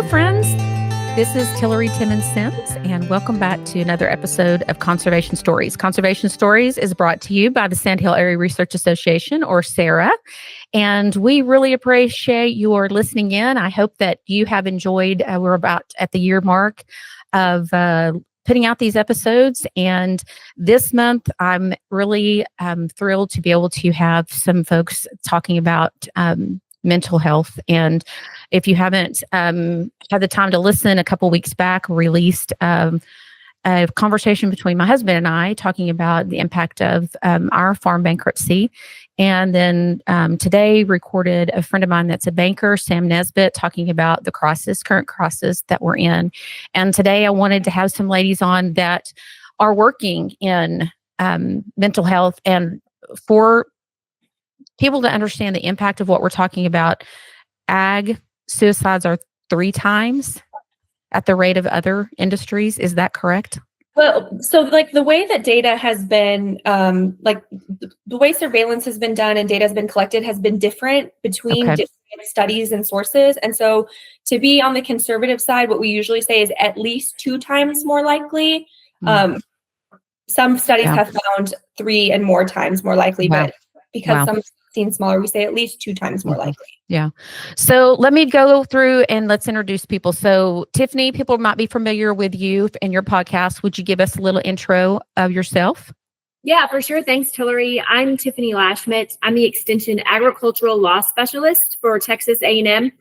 friends. This is Tillery Timmons Sims, and welcome back to another episode of Conservation Stories. Conservation Stories is brought to you by the Sandhill Area Research Association, or SARA, and we really appreciate your listening in. I hope that you have enjoyed. We're about at the year mark of putting out these episodes, and this month I'm really thrilled to be able to have some folks talking about mental health. And if you haven't had the time to listen, a couple weeks back released a conversation between my husband and I talking about the impact of our farm bankruptcy. And then today recorded a friend of mine that's a banker, Sam Nesbitt, talking about the current crisis that we're in. And today I wanted to have some ladies on that are working in mental health, and for people to understand the impact of what we're talking about. Ag suicides are 3 times at the rate of other industries. Is that correct? Well, so like the way that data has been, the way surveillance has been done and data has been collected has been different between different studies and sources. And so to be on the conservative side, what we usually say is at least 2 times more likely. Some studies have found 3 and more times more likely, but because some seem smaller, we say at least 2 times more likely. Yeah. So let me go through and let's introduce people. So Tiffany, people might be familiar with you and your podcast. Would you give us a little intro of yourself? Yeah, for sure. Thanks, Tillery. I'm Tiffany Lashmet. I'm the Extension Agricultural Law Specialist for Texas A&M.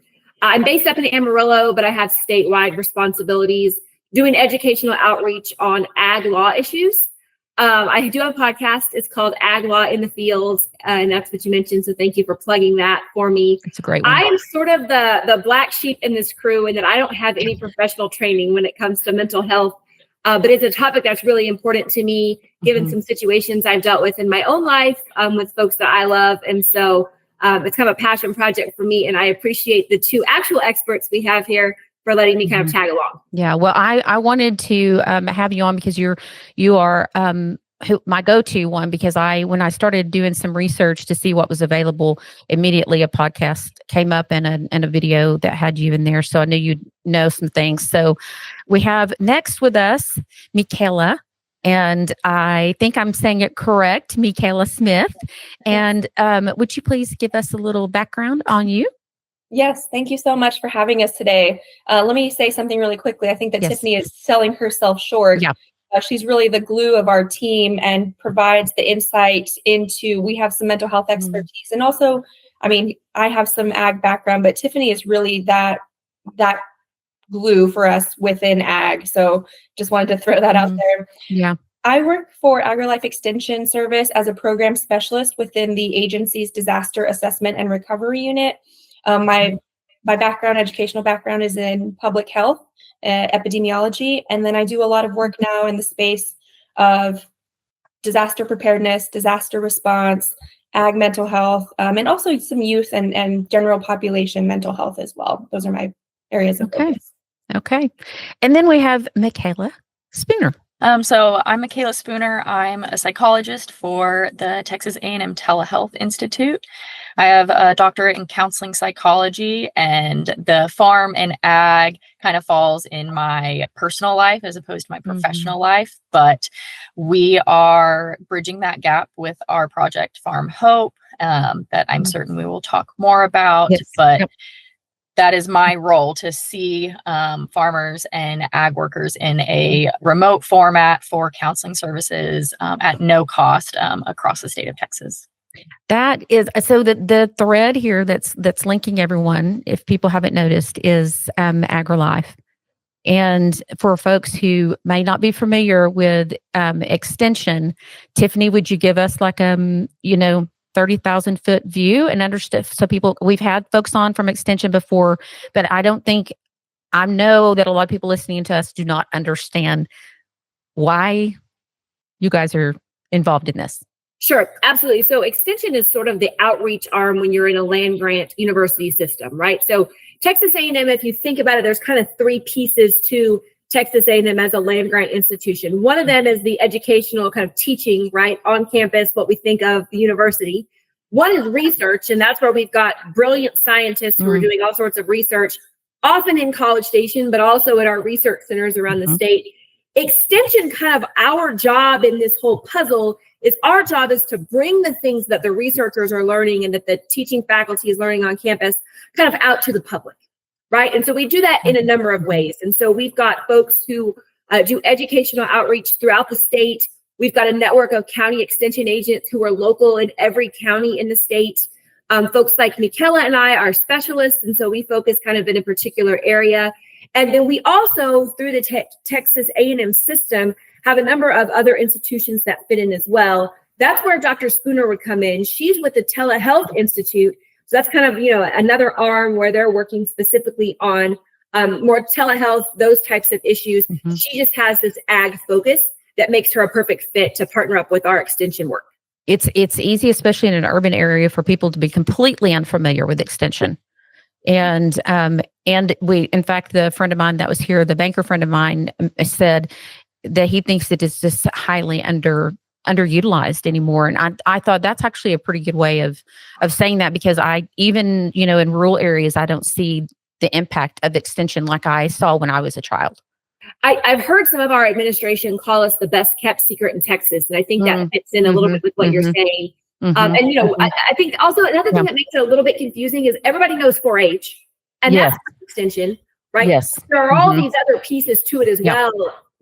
I'm based up in Amarillo, but I have statewide responsibilities doing educational outreach on ag law issues. I do have a podcast. It's called Ag Law in the Fields, and that's what you mentioned. So thank you for plugging that for me. It's a great one. I am sort of the black sheep in this crew, in that I don't have any professional training when it comes to mental health, but it's a topic that's really important to me, given some situations I've dealt with in my own life with folks that I love. And so it's kind of a passion project for me, and I appreciate the 2 actual experts we have here for letting me kind of tag along. Yeah, well, I wanted to have you on because you are my go-to one, because when I started doing some research to see what was available, immediately a podcast came up and a video that had you in there. So I knew you'd know some things. So we have next with us Mikayla, and I think I'm saying it correct, Mikayla Smith. And would you please give us a little background on you? Yes, thank you so much for having us today. Let me say something really quickly. I think that Tiffany is selling herself short. Yeah. She's really the glue of our team and provides the insight into, we have some mental health expertise. And also, I mean, I have some ag background, but Tiffany is really that glue for us within ag. So just wanted to throw that out there. Yeah. I work for AgriLife Extension Service as a program specialist within the agency's disaster assessment and recovery unit. My background, educational background, is in public health, epidemiology, and then I do a lot of work now in the space of disaster preparedness, disaster response, ag mental health, and also some youth and general population mental health as well. Those are my areas of focus. Okay. And then we have Mikayla Spooner. So I'm Mikayla Spooner. I'm a psychologist for the Texas A&M Telehealth Institute. I have a doctorate in counseling psychology, and the farm and ag kind of falls in my personal life as opposed to my professional life. But we are bridging that gap with our project Farm Hope, that I'm certain we will talk more about. Yes. But that is my role, to see farmers and ag workers in a remote format for counseling services at no cost across the state of Texas. That is, so the thread here that's linking everyone, if people haven't noticed, is AgriLife. And for folks who may not be familiar with extension, Tiffany, would you give us like 30,000 foot view and understand? So we've had folks on from extension before, but I know that a lot of people listening to us do not understand why you guys are involved in this. Sure, absolutely. So extension is sort of the outreach arm when you're in a land grant university system, right? So Texas A&M, if you think about it, there's kind of 3 pieces to Texas A&M as a land grant institution. One of them is the educational kind of teaching, right, on campus, what we think of the university. One is research, and that's where we've got brilliant scientists who are doing all sorts of research often in College Station, but also at our research centers around the state. Extension, kind of our job in this whole puzzle is our job is to bring the things that the researchers are learning and that the teaching faculty is learning on campus kind of out to the public, right? And so we do that in a number of ways. And so we've got folks who do educational outreach throughout the state. We've got a network of county extension agents who are local in every county in the state. Folks like Mikayla and I are specialists, and so we focus kind of in a particular area. And then we also, through the Texas A&M system, have a number of other institutions that fit in as well. That's where Dr. Spooner would come in. She's with the Telehealth Institute. So that's kind of, another arm where they're working specifically on more telehealth, those types of issues. She just has this ag focus that makes her a perfect fit to partner up with our extension work. It's easy, especially in an urban area, for people to be completely unfamiliar with extension. And we, in fact, the friend of mine that was here, the banker friend of mine, said that he thinks it is just highly underutilized anymore. And I thought that's actually a pretty good way of saying that, because I even, in rural areas, I don't see the impact of extension like I saw when I was a child. I've heard some of our administration call us the best kept secret in Texas. And I think that fits in a little bit with what you're saying. I think also another thing that makes it a little bit confusing is everybody knows 4-H, and that's extension, right? Yes. There are all these other pieces to it as well,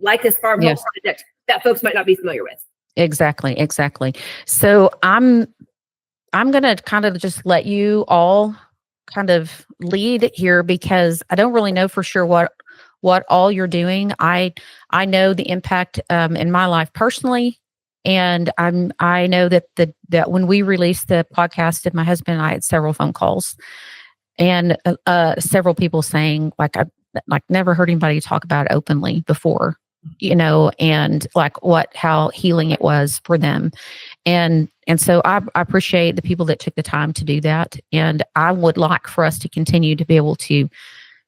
like this farm health project that folks might not be familiar with. Exactly. So I'm going to kind of just let you all kind of lead here, because I don't really know for sure what all you're doing. I know the impact in my life personally. And I know that when we released the podcast, and my husband and I had several phone calls, and several people saying, like, I've never heard anybody talk about it openly before, and like how healing it was for them. And so I appreciate the people that took the time to do that. And I would like for us to continue to be able to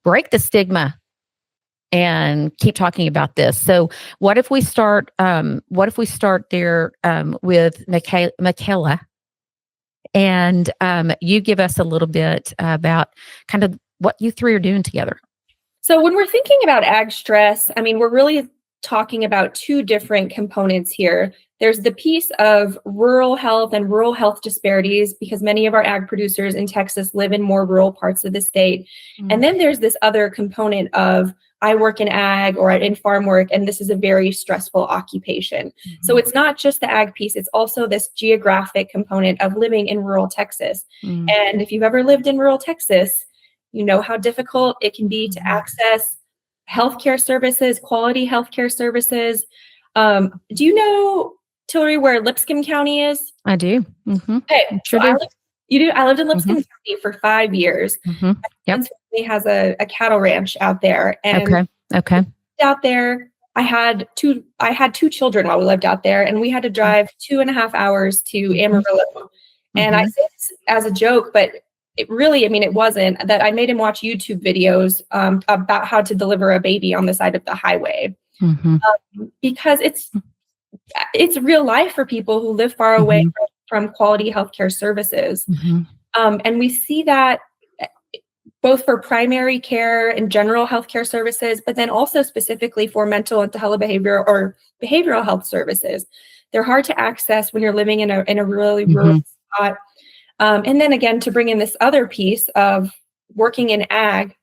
break the stigma and keep talking about this. So what if we start there with Mikayla, and you give us a little bit about kind of what you three are doing together. So when we're thinking about ag stress, we're really talking about two different components here. There's the piece of rural health and rural health disparities, because many of our ag producers in Texas live in more rural parts of the state. And then there's this other component of, I work in ag or in farm work, and this is a very stressful occupation. So it's not just the ag piece, it's also this geographic component of living in rural Texas. And if you've ever lived in rural Texas, you know how difficult it can be to access healthcare services, quality healthcare services. Do you know, Tillery, where Lipscomb County is? I do. Okay, Sure so do. You do? I lived in Lipscomb County for 5 years. My family has a cattle ranch out there. And Okay. out there, I had two children while we lived out there, and we had to drive 2.5 hours to Amarillo. And I say this as a joke, but it really, it wasn't, that I made him watch YouTube videos about how to deliver a baby on the side of the highway. Because it's real life for people who live far away from quality healthcare services. And we see that both for primary care and general healthcare services, but then also specifically for mental and telebehavioral or behavioral health services. They're hard to access when you're living in a really rural spot. And then again, to bring in this other piece of working in ag,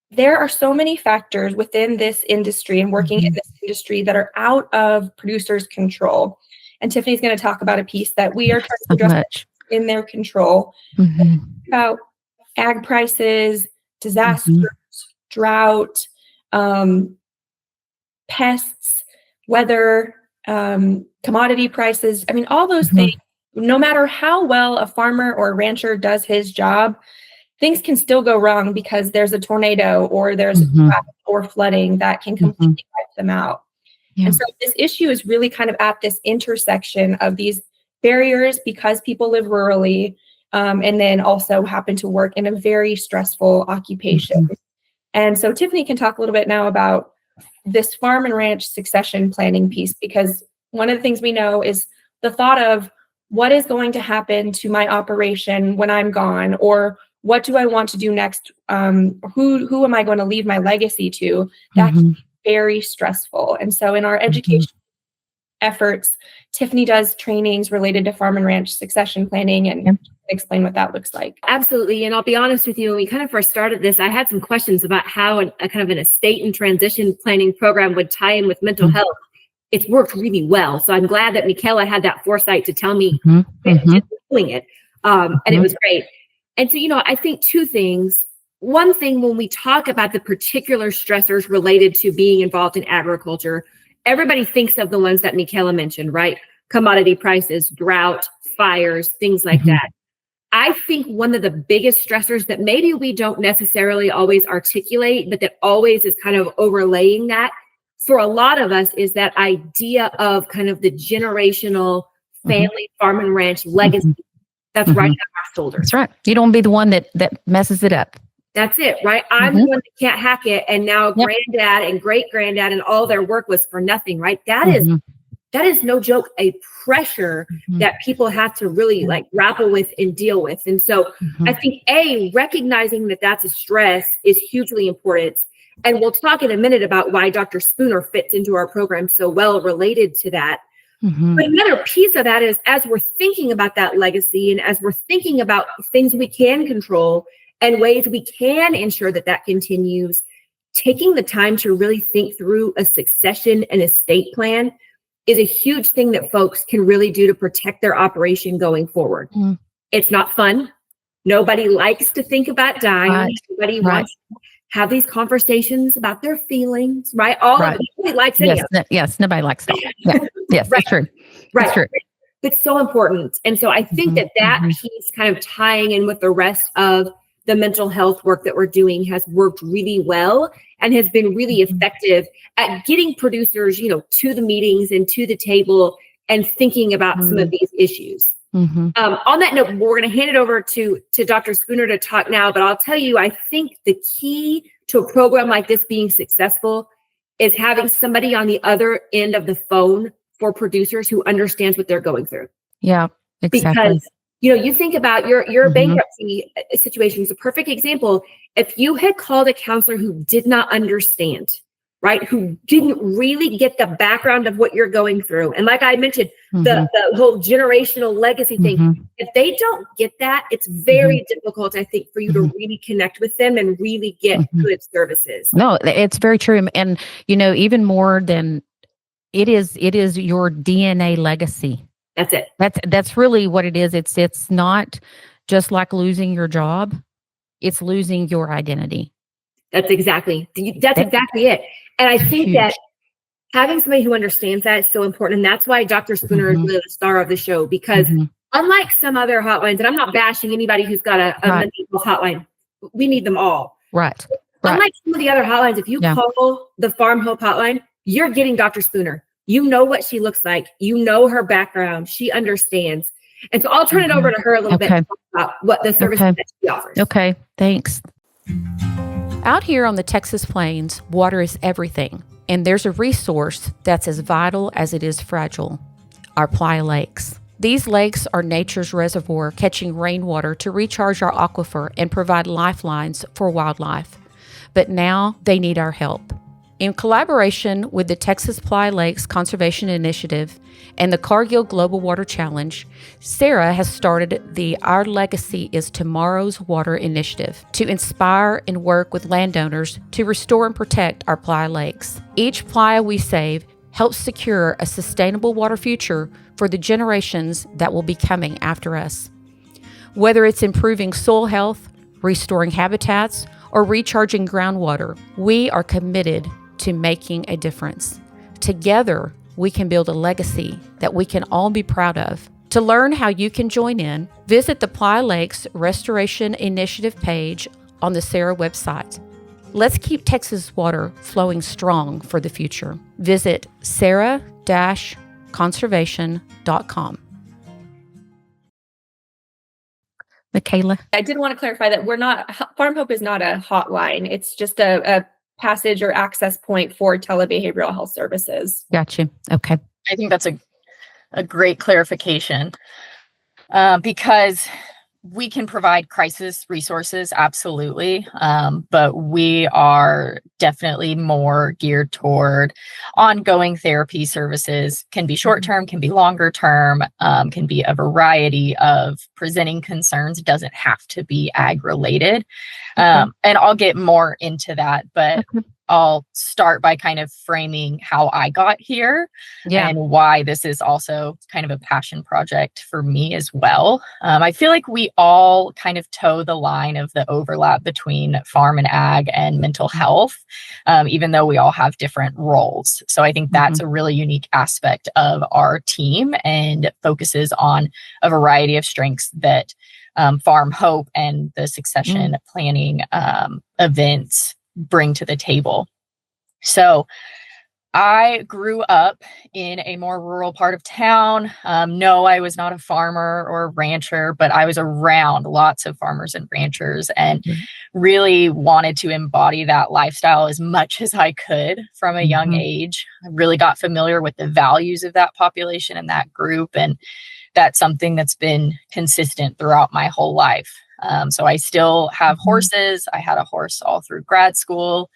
there are so many factors within this industry and working in this industry that are out of producers' control. And Tiffany's going to talk about a piece that we are trying to address in their control, about ag prices, disasters, drought, pests, weather, commodity prices. All those things, no matter how well a farmer or a rancher does his job, things can still go wrong because there's a tornado or there's a drought or flooding that can completely wipe them out. And so this issue is really kind of at this intersection of these barriers, because people live rurally, and then also happen to work in a very stressful occupation. And so Tiffany can talk a little bit now about this farm and ranch succession planning piece, because one of the things we know is the thought of what is going to happen to my operation when I'm gone, or what do I want to do next? Who am I going to leave my legacy to? That can be very stressful. And so in our education efforts, Tiffany does trainings related to farm and ranch succession planning and explain what that looks like. Absolutely. And I'll be honest with you, when we kind of first started this, I had some questions about how a kind of an estate and transition planning program would tie in with mental health. It's worked really well. So I'm glad that Mikayla had that foresight to tell me doing it. And it was great. And so, I think two things. One thing, when we talk about the particular stressors related to being involved in agriculture, everybody thinks of the ones that Mikayla mentioned, right? Commodity prices, drought, fires, things like that. I think one of the biggest stressors that maybe we don't necessarily always articulate, but that always is kind of overlaying that for a lot of us, is that idea of kind of the generational family farm and ranch legacy that's right on our shoulders. That's right. You don't want to be the one that messes it up. That's it, right? I'm the one that can't hack it, and now granddad and great granddad and all their work was for nothing, right? That is no joke, a pressure that people have to really like grapple with and deal with. And so I think recognizing that that's a stress is hugely important. And we'll talk in a minute about why Dr. Spooner fits into our program so well related to that. But another piece of that is, as we're thinking about that legacy and as we're thinking about things we can control and ways we can ensure that that continues, taking the time to really think through a succession and estate plan is a huge thing that folks can really do to protect their operation going forward. It's not fun. Nobody likes to think about dying. Nobody wants to have these conversations about their feelings, right? Nobody likes any of it. Yes, nobody likes that. Yes, that's true. That's true. It's so important. And so I think that piece kind of tying in with the rest of the mental health work that we're doing has worked really well and has been really effective at getting producers, to the meetings and to the table and thinking about some of these issues. On that note, we're going to hand it over to Dr. Spooner to talk now, but I'll tell you, I think the key to a program like this being successful is having somebody on the other end of the phone for producers who understands what they're going through. Yeah, exactly. Because you think about your bankruptcy situation is a perfect example. If you had called a counselor who did not understand, right, who didn't really get the background of what you're going through, and like I mentioned, the whole generational legacy thing, if they don't get that, it's very difficult, I think, for you to really connect with them and really get good services. No, it's very true. And, even more than it is your DNA legacy. That's it. That's really what it is. It's not just like losing your job. It's losing your identity. That's exactly it. And I think that having somebody who understands that is so important. And that's why Dr. Spooner is really the star of the show, because unlike some other hotlines, and I'm not bashing anybody who's got a mental health hotline, we need them all. Right. Unlike some of the other hotlines, if you call the Farm Hope hotline, you're getting Dr. Spooner. You know what she looks like. You know her background. She understands. And so I'll turn it over to her a little bit about what the services that she offers. Okay, thanks. Out here on the Texas plains, water is everything. And there's a resource that's as vital as it is fragile: our playa lakes. These lakes are nature's reservoir, catching rainwater to recharge our aquifer and provide lifelines for wildlife. But now they need our help. In collaboration with the Texas Playa Lakes Conservation Initiative and the Cargill Global Water Challenge, Sarah has started the Our Legacy is Tomorrow's Water initiative to inspire and work with landowners to restore and protect our playa lakes. Each playa we save helps secure a sustainable water future for the generations that will be coming after us. Whether it's improving soil health, restoring habitats, or recharging groundwater, we are committed to making a difference. Together, we can build a legacy that we can all be proud of. To learn how you can join in, visit the Playa Lakes Restoration Initiative page on the Sarah website. Let's keep Texas water flowing strong for the future. Visit sarah-conservation.com. Mikayla? I did want to clarify that Farm Hope is not a hotline. It's just a passage or access point for telebehavioral health services. Gotcha. Okay. I think that's a great clarification because we can provide crisis resources, absolutely. But we are definitely more geared toward ongoing therapy services. Can be short-term, can be longer term, can be a variety of presenting concerns. It doesn't have to be ag related. And I'll get more into that, but I'll start by kind of framing how I got here and why this is also kind of a passion project for me as well. I feel like we all kind of toe the line of the overlap between farm and ag and mental health, even though we all have different roles. So I think that's a really unique aspect of our team and focuses on a variety of strengths that Farm Hope and the succession planning events bring to the table. So I grew up in a more rural part of town. No, I was not a farmer or a rancher, but I was around lots of farmers and ranchers and really wanted to embody that lifestyle as much as I could from a young age. I really got familiar with the values of that population and that group. And that's something that's been consistent throughout my whole life. So I still have horses. I had a horse all through grad school.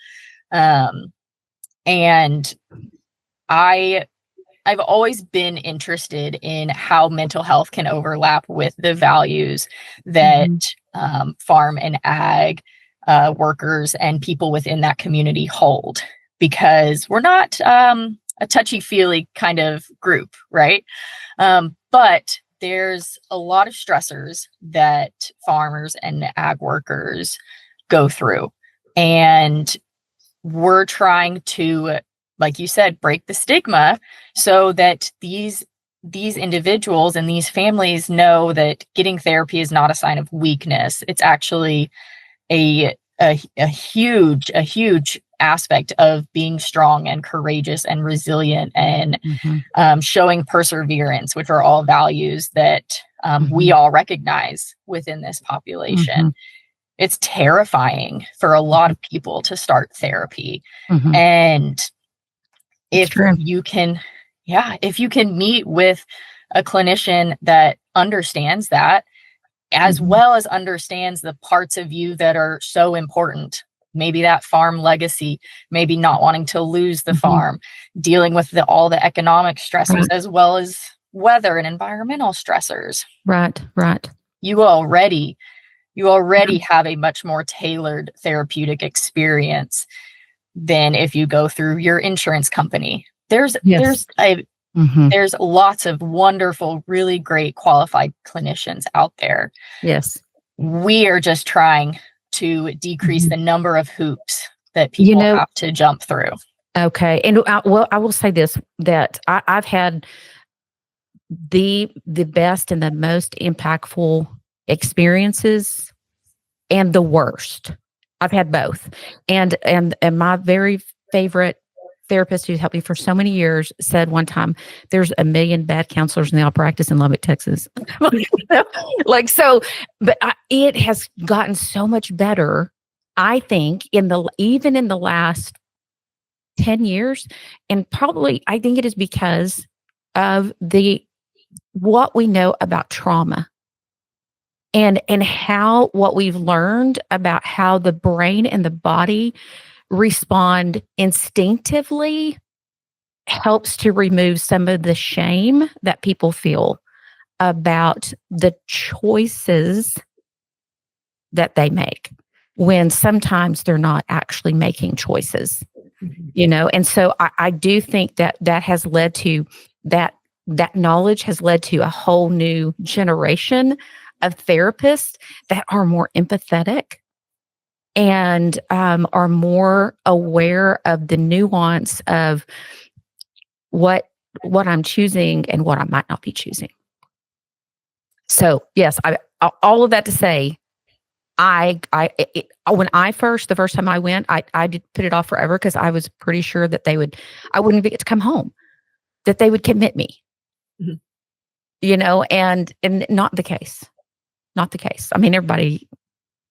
And I've always been interested in how mental health can overlap with the values that farm and ag workers and people within that community hold, because we're not a touchy-feely kind of group, right? But there's a lot of stressors that farmers and ag workers go through. And we're trying to, like you said, break the stigma so that these individuals and these families know that getting therapy is not a sign of weakness. It's actually a huge aspect of being strong and courageous and resilient and showing perseverance, which are all values that we all recognize within this population. It's terrifying for a lot of people to start therapy. And if you can meet with a clinician that understands that, as well as understands the parts of you that are so important, maybe that farm legacy, maybe not wanting to lose the farm, dealing with all the economic stressors, as well as weather and environmental stressors. Right. You already have a much more tailored therapeutic experience than if you go through your insurance company. There's lots of wonderful, really great qualified clinicians out there. Yes. We are just trying to decrease the number of hoops that people have to jump through. Okay. And I will say this, that I've had the best and the most impactful experiences and the worst. I've had both. And my very favorite therapist who's helped me for so many years said one time, there's 1 million bad counselors and they all practice in Lubbock, Texas. It has gotten so much better, I think, even in the last 10 years. And probably, I think it is because of what we know about trauma and how what we've learned about how the brain and the body respond instinctively helps to remove some of the shame that people feel about the choices that they make when sometimes they're not actually making choices, And so I do think that has led to that knowledge has led to a whole new generation of therapists that are more empathetic and are more aware of the nuance of what I'm choosing and what I might not be choosing. So yes, all of that to say, when the first time I went, I did put it off forever because I was pretty sure that I wouldn't get to come home, that they would commit me, and not the case. Not the case. I mean, everybody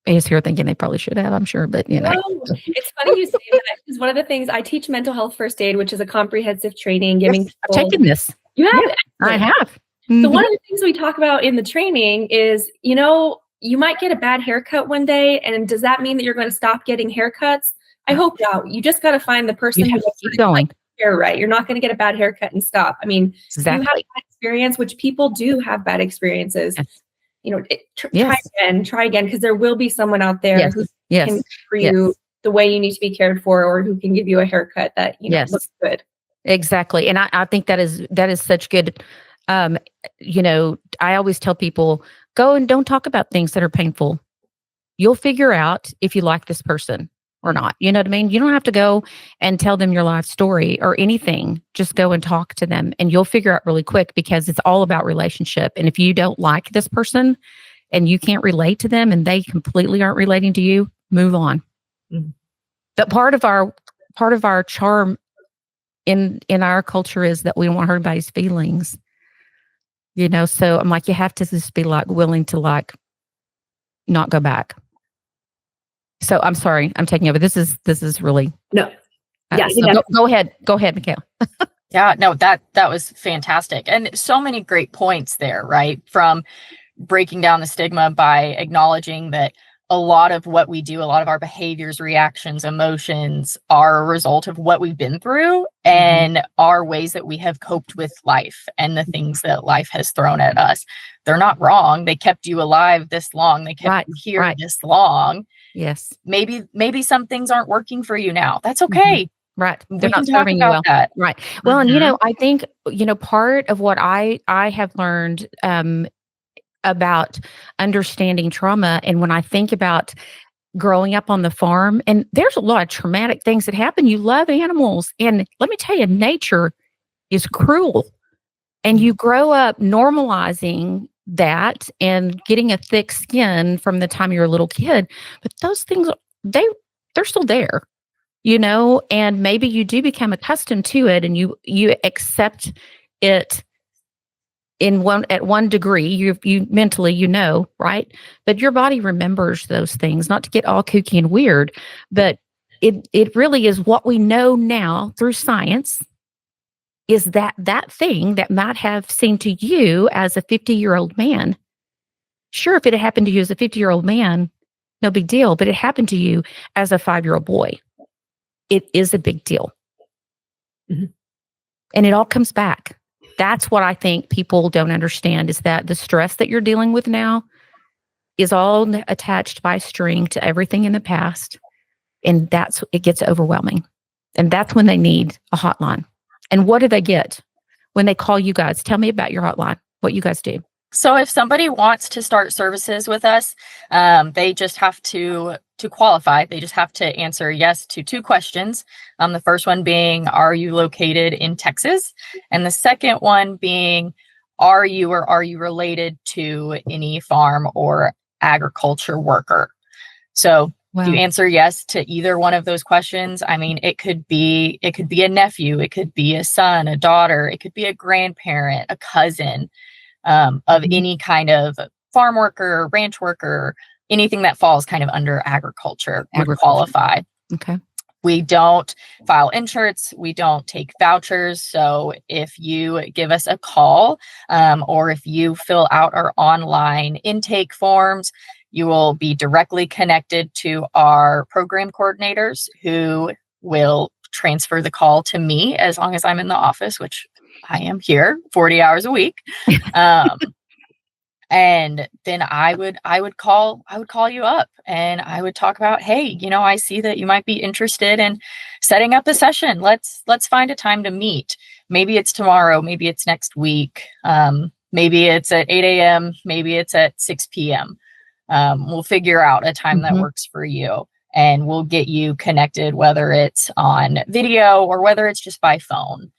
is here thinking they probably should have, I'm sure, but No, it's funny you say that, because one of the things I teach mental health first aid, which is a comprehensive training giving people. I've taken this. You have? I have. So one of the things we talk about in the training is, you might get a bad haircut one day. And does that mean that you're going to stop getting haircuts? I hope not. You just got to find the person You who have to makes keep your going. hair right. You're not going to get a bad haircut and stop. I mean, you have Exactly. bad experience, which people do have bad experiences. Yes. You know, Yes. try again, because there will be someone out there Yes. who Yes. can for Yes. you the way you need to be cared for, or who can give you a haircut that, you know, Yes. looks good. Exactly. And I think that is such good. You know, I always tell people, go and don't talk about things that are painful. You'll figure out if you like this person or not. You know what I mean? You don't have to go and tell them your life story or anything. Just go and talk to them, and you'll figure out really quick, because it's all about relationship. And if you don't like this person and you can't relate to them and they completely aren't relating to you, move on. Mhm. But part of our charm in our culture is that we don't want to hurt anybody's feelings. You know, so I'm like, you have to just be like willing to like not go back. So I'm sorry, I'm taking over. This is really No. Yeah, so go ahead, Mikayla. Yeah, no, that was fantastic. And so many great points there, right? From breaking down the stigma by acknowledging that a lot of what we do, a lot of our behaviors, reactions, emotions are a result of what we've been through and our ways that we have coped with life and the things that life has thrown at us. They're not wrong. They kept you alive this long. They kept you here this long. Yes. Maybe some things aren't working for you now. That's okay. Right. We They're can not talk serving you about well. that. Right. Well, and you know, I think, you know, part of what I have learned about understanding trauma, and when I think about growing up on the farm, and there's a lot of traumatic things that happen. You love animals, and let me tell you, nature is cruel, and you grow up normalizing that and getting a thick skin from the time you're a little kid. But those things, they're still there, you know, and maybe you do become accustomed to it, and you accept it at one degree. You mentally, you know, right? But your body remembers those things, not to get all kooky and weird, but it really is what we know now through science, is that thing that might have seemed to you as a 50-year-old man. Sure, if it had happened to you as a 50-year-old man, no big deal, but it happened to you as a 5-year-old boy. It is a big deal. And it all comes back. That's what I think people don't understand, is that the stress that you're dealing with now is all attached by string to everything in the past. And it gets overwhelming. And that's when they need a hotline. And what do they get when they call you guys? Tell me about your hotline, what you guys do. So if somebody wants to start services with us, they just have to qualify. They just have to answer yes to 2 questions. The first one being, are you located in Texas? And the second one being, are you related to any farm or agriculture worker? So if you answer yes to either one of those questions, I mean, it could be a nephew, it could be a son, a daughter, it could be a grandparent, a cousin, of any kind of farm worker, ranch worker, anything that falls kind of under agriculture would qualify. Okay. We don't file insurance. We don't take vouchers. So if you give us a call, or if you fill out our online intake forms, you will be directly connected to our program coordinators, who will transfer the call to me as long as I'm in the office, which I am here 40 hours a week. And then I would call you up, and I would talk about, hey, you know, I see that you might be interested in setting up a session. Let's find a time to meet. Maybe it's tomorrow, maybe it's next week. Maybe it's at 8 a.m., maybe it's at 6 p.m. We'll figure out a time that works for you, and we'll get you connected, whether it's on video or whether it's just by phone.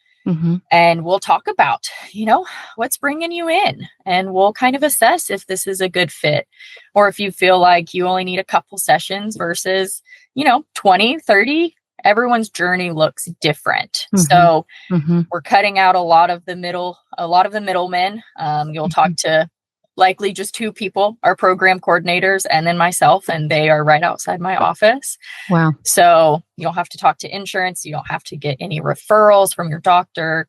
And we'll talk about, you know, what's bringing you in, and we'll kind of assess if this is a good fit, or if you feel like you only need a couple sessions versus, you know, 20, 30. Everyone's journey looks different. So we're cutting out a lot of the middlemen. You'll talk to likely just 2 people, our program coordinators and then myself, and they are right outside my office. Wow. So you don't have to talk to insurance. You don't have to get any referrals from your doctor.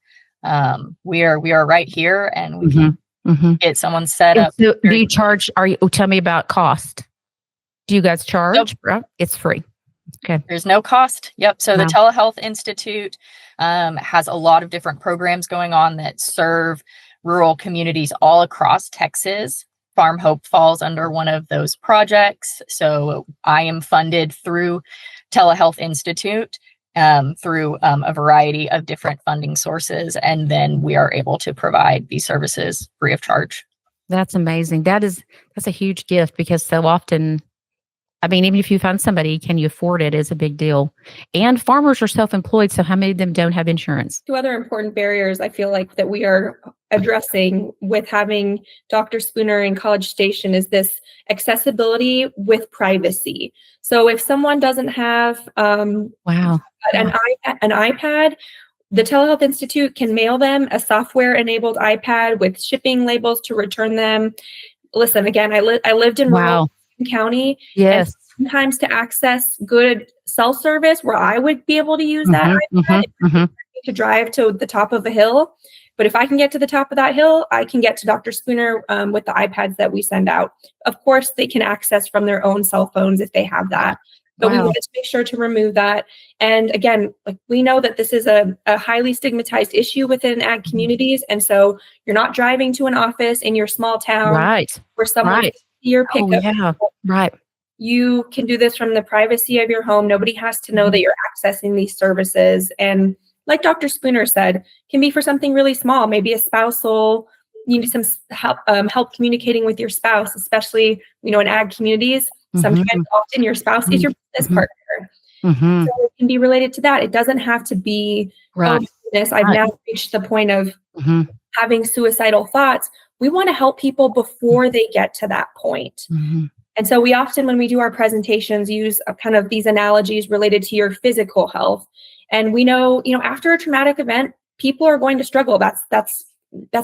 We are right here, and Mm-hmm. get someone set And up. so do you charge? Tell me about cost. Do you guys charge? Nope. It's free. Okay. There's no cost. Yep. So Wow. the Telehealth Institute has a lot of different programs going on that serve rural communities all across Texas. Farm Hope falls under one of those projects. So I am funded through Telehealth Institute through a variety of different funding sources. And then we are able to provide these services free of charge. That's amazing. That's a huge gift, because so often, I mean, even if you find somebody, can you afford it, is a big deal. And farmers are self-employed, so how many of them don't have insurance? Two other important barriers I feel like that we are addressing with having Dr. Spooner in College Station is this accessibility with privacy. So if someone doesn't have an iPad, the Telehealth Institute can mail them a software-enabled iPad with shipping labels to return them. Listen, again, I lived in rural County. Yes. And sometimes to access good cell service where I would be able to use that iPad, to drive to the top of a hill. But if I can get to the top of that hill, I can get to Dr. Spooner with the iPads that we send out. Of course, they can access from their own cell phones if they have that. But we wanted to make sure to remove that. And again, like, we know that this is a highly stigmatized issue within ag communities. And so you're not driving to an office in your small town where someone your pickup. Right. You can do this from the privacy of your home. Nobody has to know that you're accessing these services. And like Dr. Spooner said, can be for something really small. Maybe a spousal, you need some help communicating with your spouse, especially, in ag communities. Sometimes often your spouse is your business partner. So it can be related to that. It doesn't have to be, oh goodness, I've now reached the point of having suicidal thoughts. We want to help people before they get to that point. And so we often, when we do our presentations, use kind of these analogies related to your physical health. And we know, after a traumatic event, people are going to struggle. That's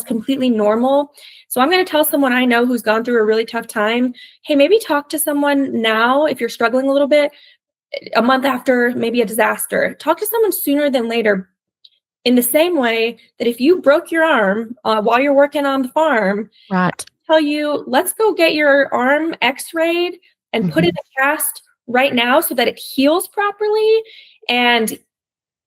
completely normal. So I'm going to tell someone I know who's gone through a really tough time, hey, maybe talk to someone now if you're struggling a little bit, a month after maybe a disaster. Talk to someone sooner than later. In the same way that if you broke your arm while you're working on the farm, tell you, let's go get your arm x-rayed and put in a cast right now so that it heals properly. And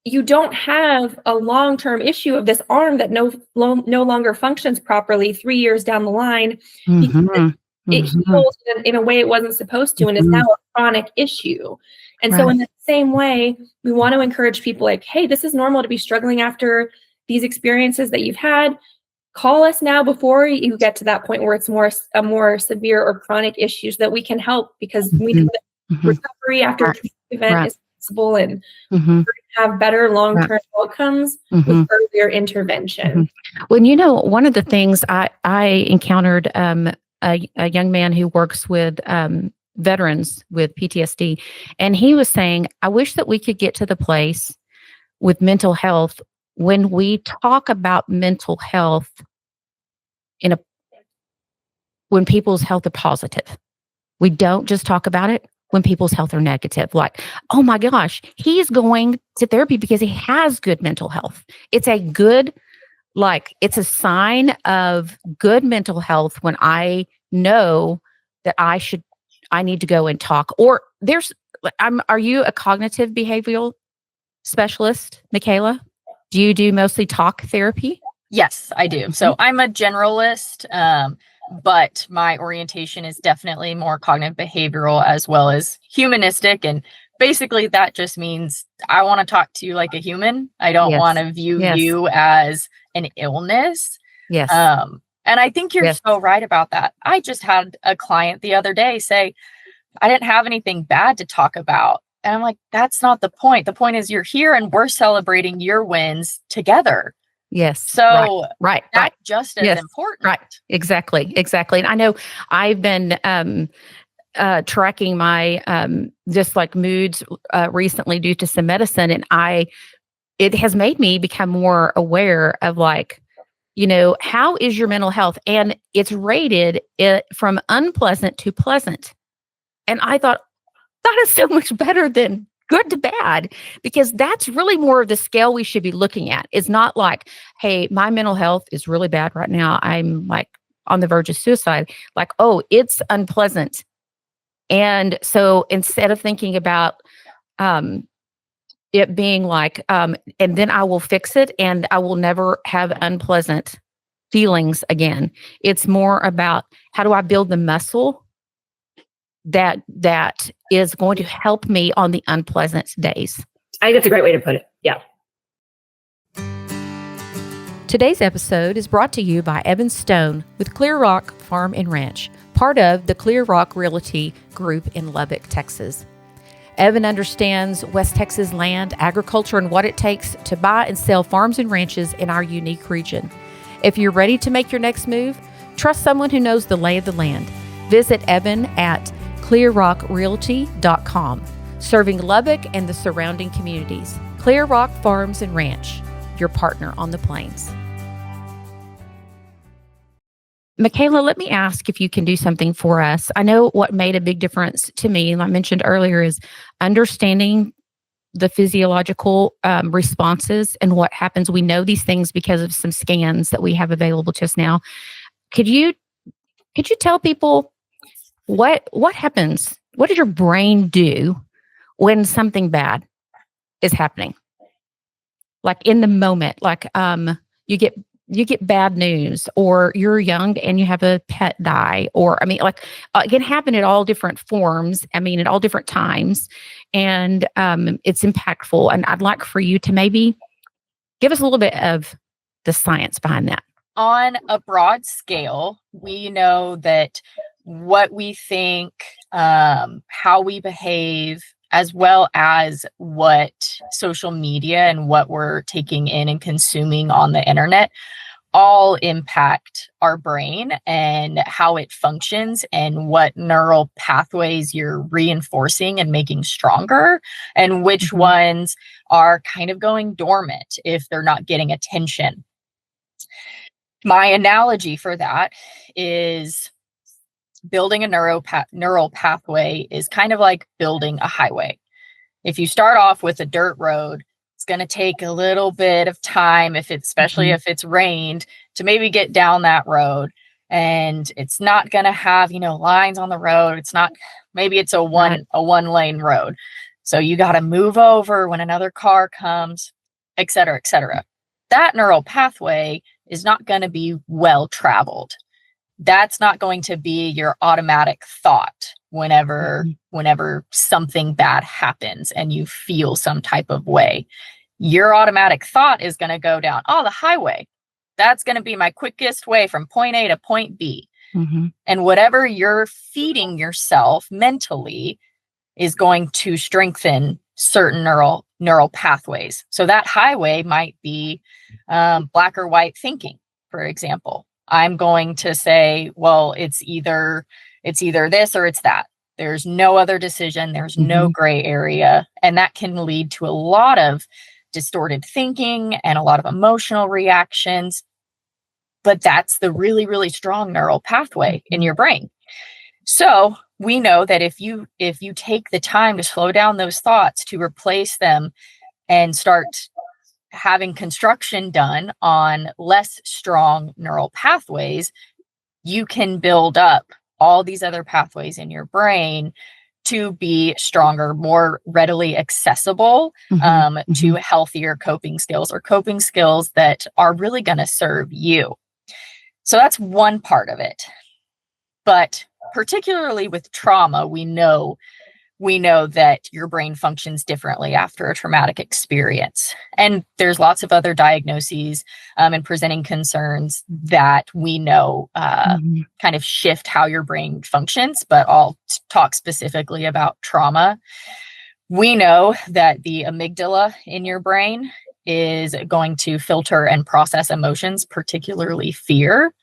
you don't have a long-term issue of this arm that no longer functions properly 3 years down the line. Because it heals in a way it wasn't supposed to, and is now a chronic issue. And so in the same way, we want to encourage people like, hey, this is normal to be struggling after these experiences that you've had. Call us now before you get to that point where it's a more severe or chronic issue, so that we can help, because we know that recovery after a traumatic event is possible, and have better long-term outcomes with earlier intervention. Well, one of the things I encountered a young man who works with veterans with PTSD, and he was saying, I wish that we could get to the place with mental health when we talk about mental health when people's health are positive. We don't just talk about it when people's health are negative. Like, oh my gosh, he's going to therapy because he has good mental health. It's it's a sign of good mental health when I know that I need to go and talk. Or are you a cognitive behavioral specialist, Mikayla? Do you do mostly talk therapy? Yes, I do. So I'm a generalist, but my orientation is definitely more cognitive behavioral as well as humanistic. And basically that just means I want to talk to you like a human. I don't want to view you as an illness. Yes. And I think you're so right about that. I just had a client the other day say, I didn't have anything bad to talk about. And I'm like, that's not the point. The point is you're here and we're celebrating your wins together. Yes. So that's just as important. Right. Exactly. And I know I've been tracking my just like moods recently due to some medicine, and it has made me become more aware of how is your mental health? And it's rated from unpleasant to pleasant. And I thought, that is so much better than good to bad, because that's really more of the scale we should be looking at. It's not like, hey, my mental health is really bad right now. I'm on the verge of suicide, like, oh, it's unpleasant. And so instead of thinking about it being like, and then I will fix it and I will never have unpleasant feelings again, it's more about how do I build the muscle that is going to help me on the unpleasant days. I think that's a great way to put it. Yeah. Today's episode is brought to you by Evan Stone with Clear Rock Farm and Ranch, part of the Clear Rock Realty Group in Lubbock, Texas. Evan understands West Texas land, agriculture, and what it takes to buy and sell farms and ranches in our unique region. If you're ready to make your next move, trust someone who knows the lay of the land. Visit Evan at clearrockrealty.com, serving Lubbock and the surrounding communities. Clear Rock Farms and Ranch, your partner on the plains. Mikayla, let me ask if you can do something for us. I know what made a big difference to me, and I mentioned earlier, is understanding the physiological responses and what happens. We know these things because of some scans that we have available to us now. Could you tell people what happens? What does your brain do when something bad is happening? Like in the moment, like you get bad news, or you're young and you have a pet die, or it can happen at all different forms. At all different times, and it's impactful. And I'd like for you to maybe give us a little bit of the science behind that. On a broad scale, we know that what we think, how we behave, as well as what social media and what we're taking in and consuming on the internet, all impact our brain and how it functions and what neural pathways you're reinforcing and making stronger, and which ones are kind of going dormant if they're not getting attention. My analogy for that is building a neural pathway is kind of like building a highway. If you start off with a dirt road, it's going to take a little bit of time, especially if it's rained, to maybe get down that road. And it's not going to have, lines on the road. Maybe it's a one lane road. So you got to move over when another car comes, et cetera, et cetera. That neural pathway is not going to be well traveled. That's not going to be your automatic thought whenever something bad happens and you feel some type of way. Your automatic thought is going to go down, the highway. That's going to be my quickest way from point A to point B. And whatever you're feeding yourself mentally is going to strengthen certain neural pathways. So that highway might be black or white thinking, for example. I'm going to say, well, it's either this or it's that. There's no other decision. There's no gray area. And that can lead to a lot of distorted thinking and a lot of emotional reactions. But that's the really, really strong neural pathway in your brain. So we know that if you take the time to slow down those thoughts, to replace them and start having construction done on less strong neural pathways, you can build up all these other pathways in your brain to be stronger, more readily accessible to healthier coping skills, or coping skills that are really going to serve you. So that's one part of it. But particularly with trauma, we know that your brain functions differently after a traumatic experience. And there's lots of other diagnoses and presenting concerns that we know kind of shift how your brain functions, but I'll talk specifically about trauma. We know that the amygdala in your brain is going to filter and process emotions, particularly fear.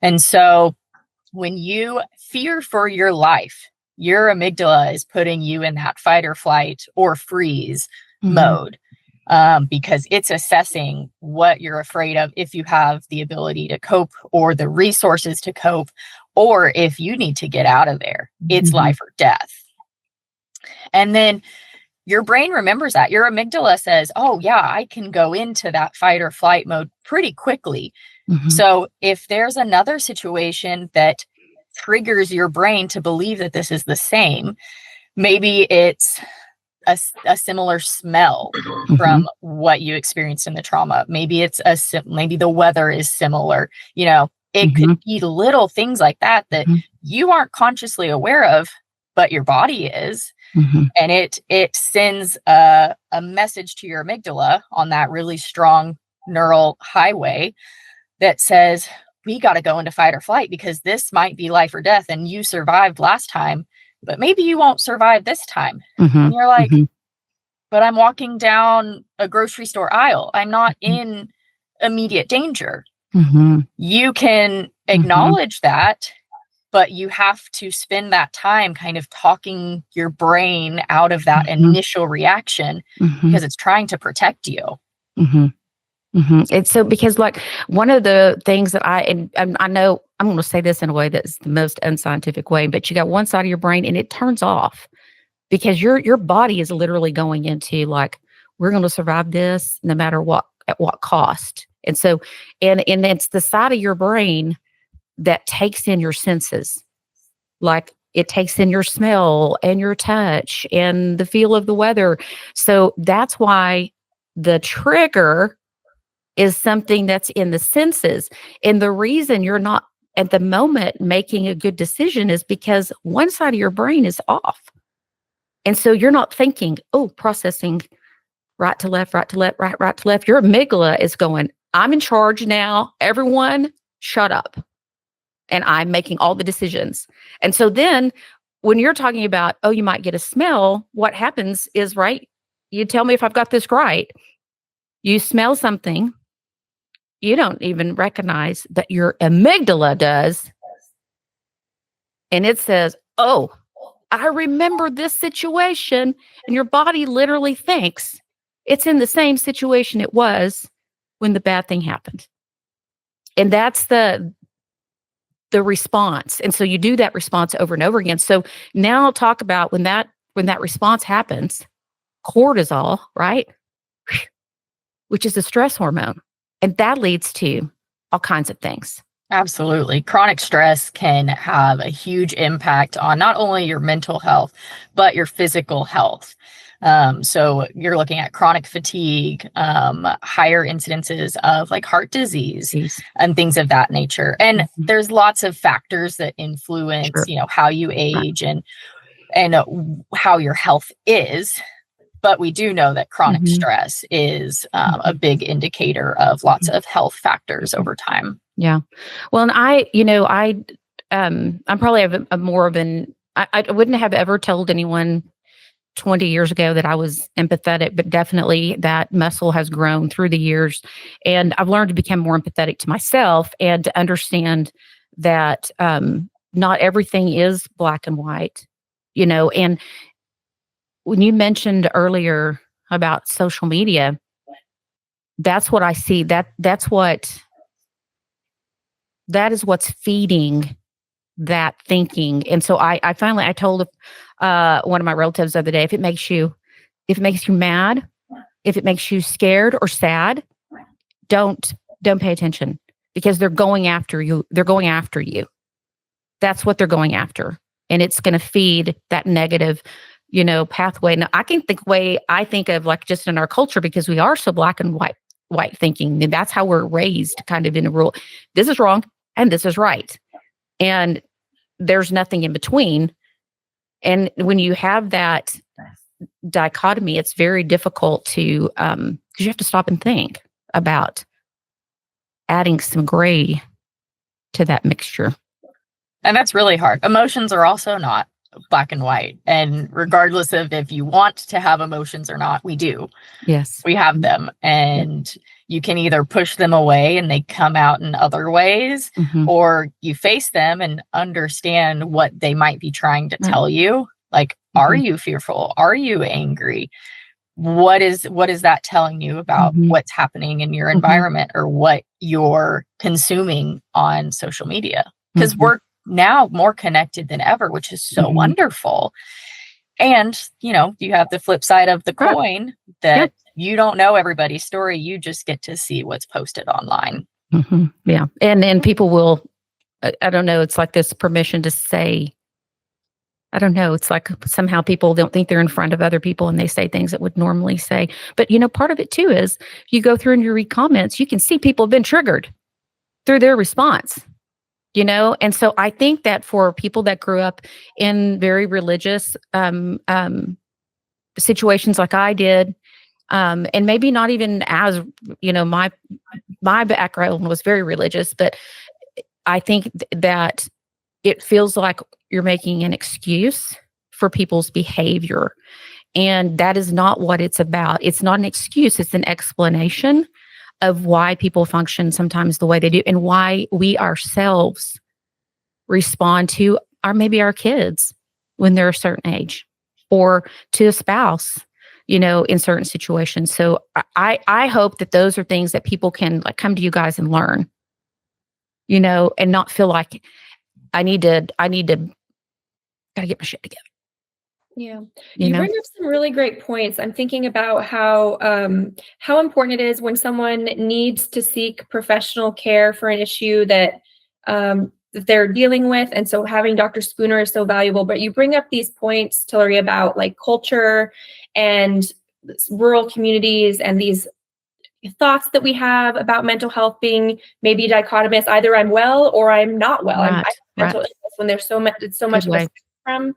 And so when you fear for your life, your amygdala is putting you in that fight or flight or freeze mode because it's assessing what you're afraid of, if you have the ability to cope or the resources to cope, or if you need to get out of there. It's life or death. And then your brain remembers that. Your amygdala says, oh yeah, I can go into that fight or flight mode pretty quickly. So if there's another situation that triggers your brain to believe that this is the same, maybe it's a similar smell from what you experienced in the trauma. Maybe it's maybe the weather is similar. It could be little things like that you aren't consciously aware of, but your body is. And it sends a message to your amygdala on that really strong neural highway that says, we got to go into fight or flight because this might be life or death. And you survived last time, but maybe you won't survive this time. And you're like, but I'm walking down a grocery store aisle. I'm not in immediate danger. You can acknowledge that, but you have to spend that time kind of talking your brain out of that initial reaction because it's trying to protect you. It's so, because like one of the things that I know I'm going to say this in a way that's the most unscientific way, but you got one side of your brain and it turns off because your body is literally going into like, we're going to survive this no matter what, at what cost. And so, and it's the side of your brain that takes in your senses. Like it takes in your smell and your touch and the feel of the weather. So that's why the trigger is something that's in the senses. And the reason you're not at the moment making a good decision is because one side of your brain is off. And so you're not thinking, processing right to left, right to left, right to left. Your amygdala is going, I'm in charge now. Everyone shut up. And I'm making all the decisions. And so then when you're talking about, you might get a smell, what happens is, right, you tell me if I've got this right. You smell something you don't even recognize that your amygdala does. And it says, I remember this situation. And your body literally thinks it's in the same situation it was when the bad thing happened. And that's the response. And so you do that response over and over again. So now I'll talk about when that response happens, cortisol, right? Which is a stress hormone. And that leads to all kinds of things. Absolutely. Chronic stress can have a huge impact on not only your mental health, but your physical health. So you're looking at chronic fatigue, higher incidences of like heart disease and things of that nature. And there's lots of factors that influence, how you age and how your health is. But we do know that chronic stress is a big indicator of lots of health factors over time. Yeah. Well, and I'm probably a more of I wouldn't have ever told anyone 20 years ago that I was empathetic, but definitely that muscle has grown through the years. And I've learned to become more empathetic to myself and to understand that not everything is black and white, and when you mentioned earlier about social media, that's what I see. That is what's feeding that thinking. And so I finally told one of my relatives the other day, if it makes you mad, if it makes you scared or sad, don't pay attention because they're going after you. They're going after you. That's what they're going after. And it's going to feed that negative pathway. Now I can think of like just in our culture, because we are so black and white thinking, and that's how we're raised kind of in a rule. This is wrong and this is right. And there's nothing in between. And when you have that dichotomy, it's very difficult to, because you have to stop and think about adding some gray to that mixture. And that's really hard. Emotions are also not black and white. And regardless of if you want to have emotions or not, we do. Yes. We have them. And you can either push them away and they come out in other ways, or you face them and understand what they might be trying to tell you. Like, are you fearful? Are you angry? What is that telling you about what's happening in your environment or what you're consuming on social media? Because we're now more connected than ever, which is so wonderful. And, you have the flip side of the Right. coin that you don't know everybody's story. You just get to see what's posted online. Yeah. And people will, I don't know, it's like this permission to say, I don't know, it's like somehow people don't think they're in front of other people and they say things that would normally say. But, part of it too is you go through and you read comments, you can see people have been triggered through their response. And so I think that for people that grew up in very religious situations like I did, and maybe not even as, my background was very religious, but I think that it feels like you're making an excuse for people's behavior. And that is not what it's about. It's not an excuse, it's an explanation of why people function sometimes the way they do and why we ourselves respond to maybe our kids when they're a certain age or to a spouse, in certain situations. So I hope that those are things that people can come to you guys and learn, and not feel like I need to gotta get my shit together. Yeah. You bring up some really great points. I'm thinking about how important it is when someone needs to seek professional care for an issue that they're dealing with. And so having Dr. Spooner is so valuable. But you bring up these points, Tillery, about culture and rural communities and these thoughts that we have about mental health being maybe dichotomous. Either I'm well or I'm not well. Right, I have mental illness when there's so much, it's so much of a spectrum.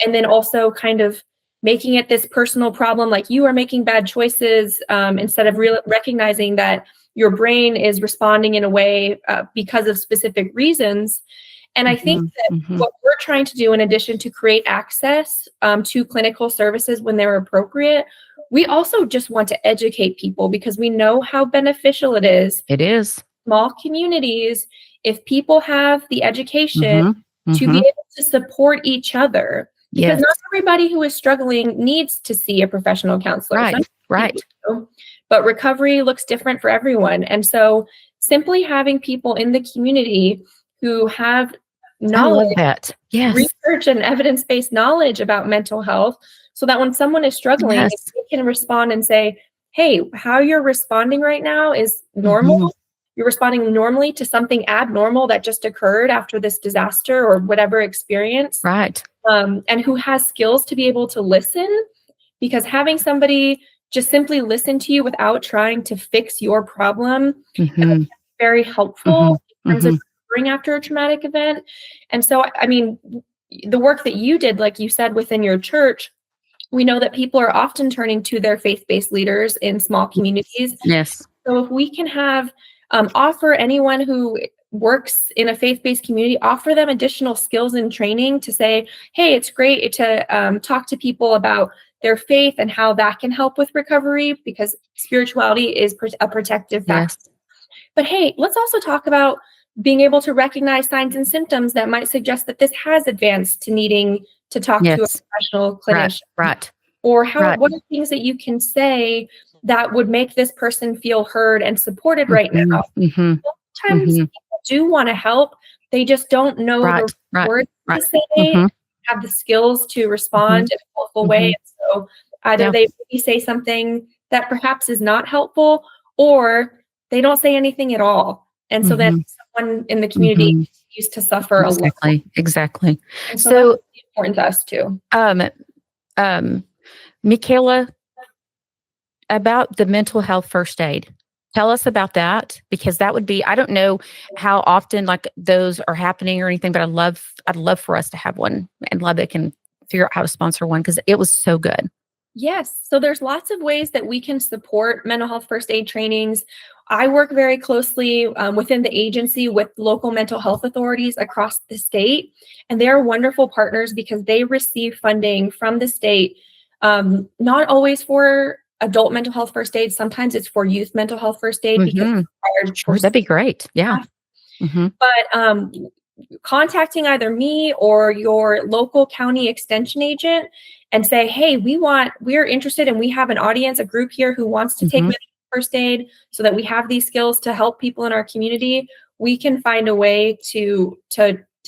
And then also kind of making it this personal problem, like you are making bad choices instead of recognizing that your brain is responding in a way because of specific reasons. And I think that what we're trying to do, in addition to create access to clinical services when they're appropriate, we also just want to educate people because we know how beneficial it is. It is. Small communities, if people have the education to be able to support each other. Because not everybody who is struggling needs to see a professional counselor. Right. But recovery looks different for everyone. And so simply having people in the community who have knowledge, research and evidence-based knowledge about mental health, so that when someone is struggling, they can respond and say, hey, how you're responding right now is normal. You're responding normally to something abnormal that just occurred after this disaster or whatever experience. Right. And who has skills to be able to listen, because having somebody just simply listen to you without trying to fix your problem is very helpful in terms of recovering after a traumatic event. And so, I mean, the work that you did, like you said, within your church, we know that people are often turning to their faith-based leaders in small communities. Yes. So if we can have offer anyone who works in a faith-based community, offer them additional skills and training to say, hey, it's great to talk to people about their faith and how that can help with recovery, because spirituality is a protective factor. But hey, let's also talk about being able to recognize signs and symptoms that might suggest that this has advanced to needing to talk to a professional clinician. Right. Or what are things that you can say that would make this person feel heard and supported right now? Sometimes people do want to help. They just don't know the words to say, have the skills to respond in a helpful way. So either they maybe say something that perhaps is not helpful, or they don't say anything at all. And so then someone in the community continues to suffer a lot. Exactly. And so that's important to us too. Mikayla, about the mental health first aid. Tell us about that, because that would be, I don't know how often those are happening or anything, but I'd love for us to have one, and Lubbock can figure out how to sponsor one, because it was so good. Yes. So there's lots of ways that we can support mental health first aid trainings. I work very closely within the agency with local mental health authorities across the state, and they're wonderful partners because they receive funding from the state, not always for adult mental health first aid. Sometimes it's for youth mental health first aid. Because that'd be great. Yeah. But contacting either me or your local county extension agent and say, hey, we're interested and we have an audience, a group here who wants to take first aid so that we have these skills to help people in our community. We can find a way to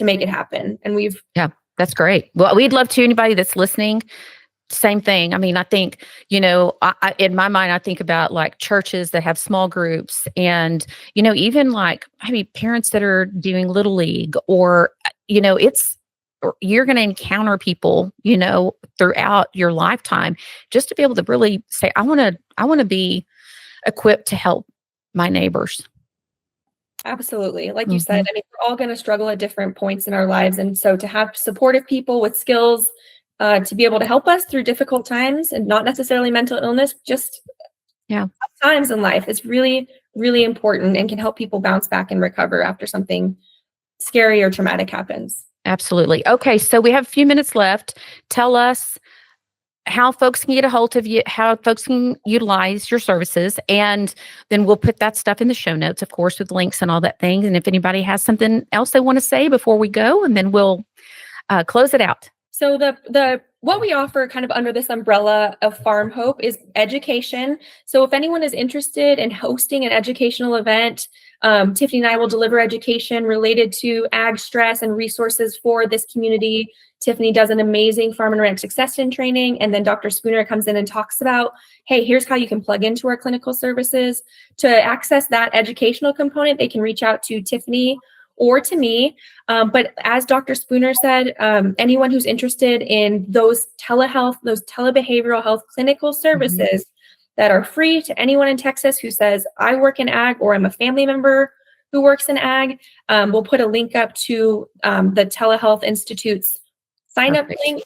make it happen. And That's great. Well, we'd love to, anybody that's listening, same thing. I mean, I think, in my mind, I think about like churches that have small groups and, even like, parents that are doing Little League or, you're going to encounter people, throughout your lifetime, just to be able to really say, I want to be equipped to help my neighbors. Absolutely. Like you said, we're all going to struggle at different points in our lives. And so to have supportive people with skills to be able to help us through difficult times, and not necessarily mental illness, just times in life, is really, really important and can help people bounce back and recover after something scary or traumatic happens. Absolutely. Okay. So we have a few minutes left. Tell us how folks can get a hold of you, how folks can utilize your services, and then we'll put that stuff in the show notes, of course, with links and all that thing. And if anybody has something else they want to say before we go, and then we'll close it out. So what we offer kind of under this umbrella of Farm Hope is education. So if anyone is interested in hosting an educational event, Tiffany and I will deliver education related to ag stress and resources for this community. Tiffany does an amazing farm and ranch succession training, and then Dr. Spooner comes in and talks about, hey, here's how you can plug into our clinical services. To access that educational component, they can reach out to Tiffany or to me. But as Dr. Spooner said, anyone who's interested in those telehealth, those telebehavioral health clinical services that are free to anyone in Texas who says, I work in ag, or I'm a family member who works in ag, we'll put a link up to the Telehealth Institute's sign up link.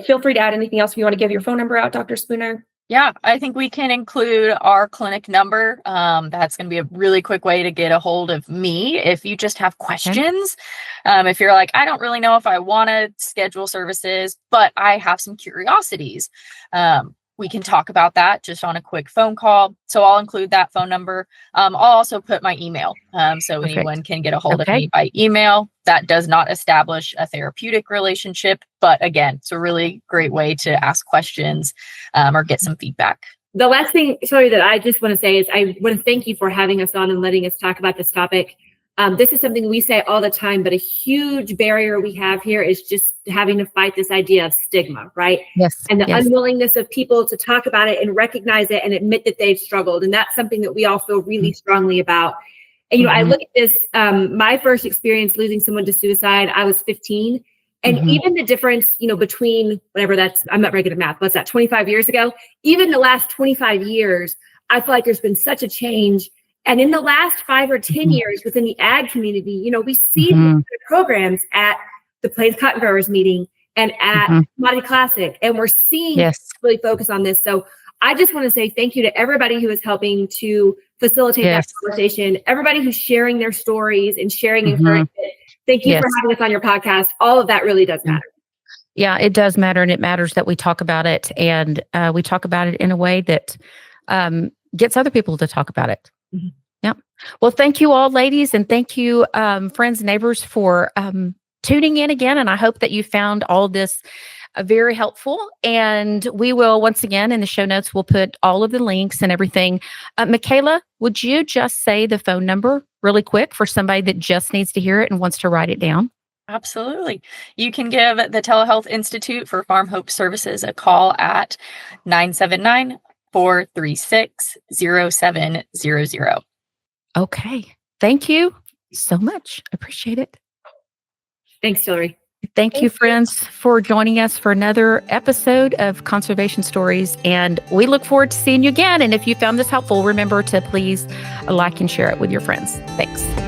Feel free to add anything else if you want to give your phone number out, Dr. Spooner. Yeah, I think we can include our clinic number. That's going to be a really quick way to get a hold of me if you just have questions. If you're like, I don't really know if I want to schedule services, but I have some curiosities. We can talk about that just on a quick phone call. So I'll include that phone number. I'll also put my email so anyone can get a hold of me by email. That does not establish a therapeutic relationship, but again, it's a really great way to ask questions or get some feedback. The last thing, sorry, that I just want to say is I want to thank you for having us on and letting us talk about this topic. This is something we say all the time, but a huge barrier we have here is just having to fight this idea of stigma, right? Yes. And the unwillingness of people to talk about it and recognize it and admit that they've struggled. And that's something that we all feel really strongly about. And, I look at this, my first experience losing someone to suicide, I was 15. And even the difference, between whatever I'm not very good at math, what's that, 25 years ago? Even the last 25 years, I feel like there's been such a change. And in the last 5 or 10 years within the ag community, we see these programs at the Plains Cotton Growers meeting and at Commodity Classic, and we're seeing really focus on this. So I just want to say thank you to everybody who is helping to facilitate that conversation, everybody who's sharing their stories and sharing encouragement. Thank you for having us on your podcast. All of that really does matter. Yeah, it does matter. And it matters that we talk about it, and we talk about it in a way that gets other people to talk about it. Yeah. Well, thank you all, ladies. And thank you, friends and neighbors, for tuning in again. And I hope that you found all this very helpful. And we will, once again, in the show notes, we'll put all of the links and everything. Mikayla, would you just say the phone number really quick for somebody that just needs to hear it and wants to write it down? Absolutely. You can give the Telehealth Institute for Farm Hope Services a call at 979-436-0700. Okay. Thank you so much. Appreciate it. Thanks, Tillery. Thank you, friends, for joining us for another episode of Conservation Stories. And we look forward to seeing you again. And if you found this helpful, remember to please like and share it with your friends. Thanks.